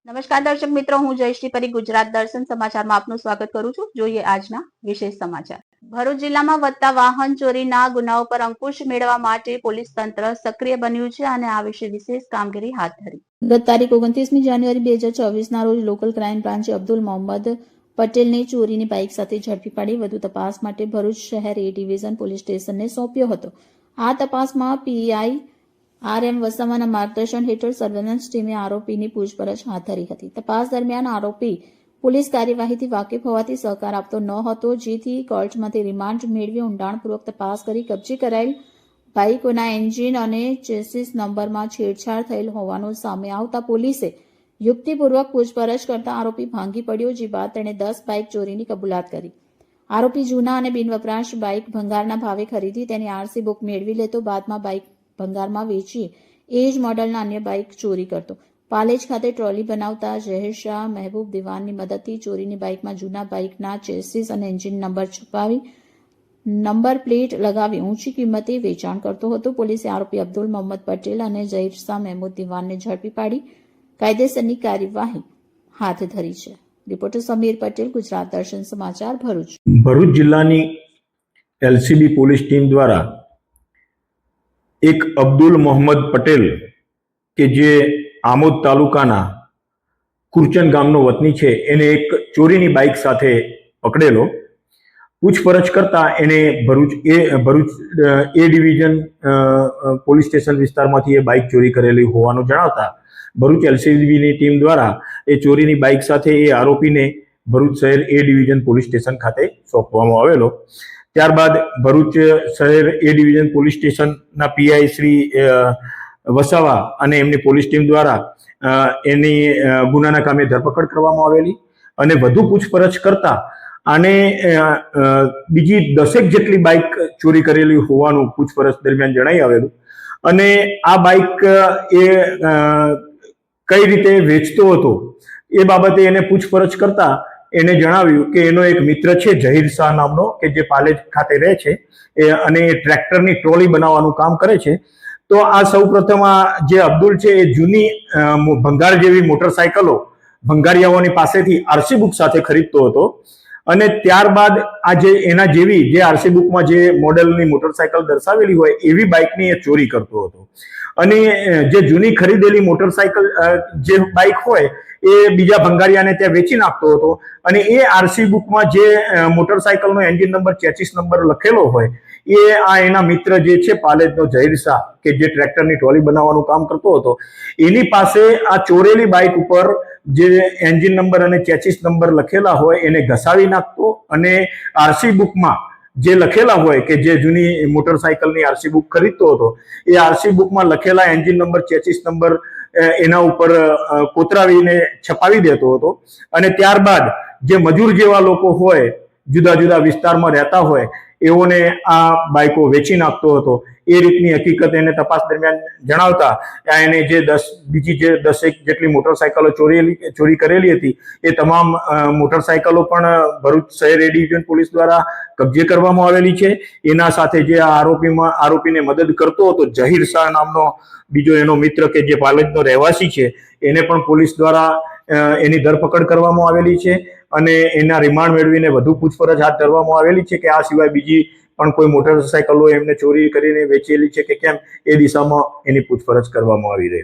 નમસ્કાર દર્શક મિત્રો, હું જયશ્રી પરી ગુજરાત દર્શન સમાચારમાં આપનું સ્વાગત કરું છું. જોઈએ આજના વિશેષ સમાચાર. ભરૂચ જિલ્લામાં વધતા વાહન ચોરીના ગુનાઓ પર અંકુશ મેળવવા માટે પોલીસ તંત્ર સક્રિય બન્યું છે અને આ વિશે વિશેષ કામગીરી હાથ ધરી. ગત તારીખ 29મી જાન્યુઆરી 2024ના રોજ લોકલ ક્રાઇમ બ્રાન્ચે અબ્દુલ મોહમ્મદ પટેલને ચોરીની બાઇક સાથે ઝડપી પાડી વધુ તપાસ માટે ભરૂચ શહેર એ ડિવિઝન પોલીસ સ્ટેશનને સોંપ્યો હતો. આ તપાસમાં પીઆઈ RM વસાવાના માર્ગદર્શન હેઠળ સર્વેલન્સ ટીમે આરોપીની પૂછપરછ હાથ ધરી હતી. તપાસ દરમિયાન આરોપી પોલીસ કાર્યવાહીથી વાકેફ હોવાથી સહકાર આપતો ન હતો, જેથી કોર્ટમાંથી રિમાન્ડ મેળવી ઊંડાણપૂર્વક તપાસ કરી કબજે કરાયેલ બાઇકોના એન્જિન અને ચેસિસ નંબરમાં છેડછાડ થયેલ હોવાનું સામે આવતા પોલીસે યુક્તિપૂર્વક પૂછપરછ કરતા આરોપી ભાંગી પડ્યો, જે બાદ તેણે 10 બાઇક ચોરીની કબૂલાત કરી. આરોપી જૂના અને બિનવપરાશ બાઇક ભંગારના ભાવે ખરીદી તેની RC બુક મેળવી લેતો, બાદમાં બાઇક ભંગારમાં વેચી એ જ મોડલના અન્ય બાઇક ચોરી કરતો. પાલેજ ખાતે ટ્રોલી બનાવતા ઝહેર શાહ મહેબૂબ દિવાનની મદદથી ચોરીની બાઇકમાં જૂના બાઇકના ચેસિસ અને એન્જિન નંબર છપાવી નંબર પ્લેટ લગાવી ઊંચી કિંમતે વેચાણ કરતો હતો. પોલીસે આરોપી અબ્દુલ મોહમ્મદ પટેલ અને ઝહેર શાહ મહેબૂબ દિવાનને ઝડપી પાડી કાયદેસરની કાર્યવાહી હાથ ધરી છે. રિપોર્ટર સમીર પટેલ, ગુજરાત દર્શન સમાચાર, ભરૂચ. ભરૂચ જિલ્લાની LCB પોલીસ ટીમ દ્વારા એક અબ્દુલ મોહમ્મદ પટેલ કે જે આમોદ તાલુકાના કુરચન ગામનો વતની છે, એને એક ચોરીની બાઇક સાથે પકડેલો. પૂછપરછ કરતા એને ભરૂચ એ ડિવિઝન પોલીસ સ્ટેશન વિસ્તારમાંથી એ બાઇક ચોરી કરેલી હોવાનું જણાવતા ભરૂચ LCBની ટીમ દ્વારા એ ચોરીની બાઇક સાથે એ આરોપીને ભરૂચ શહેર એ ડિવિઝન પોલીસ સ્ટેશન ખાતે સોંપવામાં આવેલો. ત્યારબાદ ભરૂચ શહેર એ ડિવિઝન પોલીસ સ્ટેશનના PI શ્રી વસાવા અને એમની પોલીસ ટીમ દ્વારા એની ગુનાના કામે ધરપકડ કરવામાં આવેલી અને વધુ પૂછપરછ કરતા આને બીજી 10 જેટલી બાઇક ચોરી કરેલી હોવાનું પૂછપરછ દરમિયાન જણાઈ આવેલું અને આ બાઇક એ કઈ રીતે વેચતો હતો એ બાબતે એને પૂછપરછ કરતા એને જણાવ્યું કે એનો એક મિત્ર છે ઝહીર શાહ નામનો, કે જે પાલેજ ખાતે રહે છે અને ટ્રેક્ટરની ટ્રોલી બનાવવાનું કામ કરે છે. તો આ સૌપ્રથમ જે અબ્દુલ છે એ જૂની ભંગાર જેવી મોટરસાયકલો ભંગારિયાઓની પાસેથી RC બુક સાથે ખરીદતો હતો અને ત્યારબાદ આ જે એના જેવી જે RC બુકમાં જે મોડેલની મોટરસાયકલ દર્શાવેલી હોય એવી બાઇકની એ ચોરી કરતો હતો અને જે જૂની ખરીદેલી મોટરસાયકલ જે બાઇક હોય એ બીજા ભંગારિયાને ત્યાં વેચી નાખતો હતો અને એ RC બુકમાં જે મોટરસાયકલનો એન્જિન નંબર, ચેસિસ નંબર લખેલો હોય એ આ એના મિત્ર જે છે પાલેજનો ઝહીર શાહ, કે જે ટ્રેક્ટરની ટ્રોલી બનાવવાનું કામ કરતો હતો, એની પાસે આ ચોરેલી બાઇક ઉપર જે એન્જિન નંબર અને ચેસિસ નંબર લખેલા હોય એને ઘસાવી નાખતો અને RC બુકમાં જે લખેલા હોય કે જે જૂની મોટરસાયકલની RC બુક ખરીદતો હતો એ RC બુકમાં લખેલા એન્જિન નંબર, ચેસિસ નંબર એના ઉપર કોતરાવીને છપાવી દેતો હતો અને ત્યારબાદ જે મજૂર જેવા લોકો હોય, જુદા જુદા વિસ્તારમાં રહેતા હોય, એઓને આ બાઇકો વેચી નાખતો હતો. એ રીતની હકીકત એને તપાસ દરમિયાન જણાવતા એને જે બીજી જે 10 જેટલી મોટરસાયકલો ચોરી કરેલી હતી એ તમામ મોટરસાયકલો પણ ભરૂચ શહેર એ ડિવિઝન પોલીસ દ્વારા કબજે કરવામાં આવેલી છે. એના સાથે જે આરોપીને મદદ કરતો હતો ઝહીર શાહ નામનો બીજો એનો મિત્ર કે જે પાલેજનો રહેવાસી છે, એને પણ પોલીસ દ્વારા એની ધરપકડ કરવામાં આવેલી છે અને એના રિમાન્ડ મેળવીને વધુ પૂછપરછ હાથ ધરવામાં આવેલી છે કે આ સિવાય બીજી પણ કોઈ મોટરસાયકલો એમને ચોરી કરીને વેચેલી છે કે કેમ, એ દિશામાં એની પૂછપરછ કરવામાં આવી રહી છે.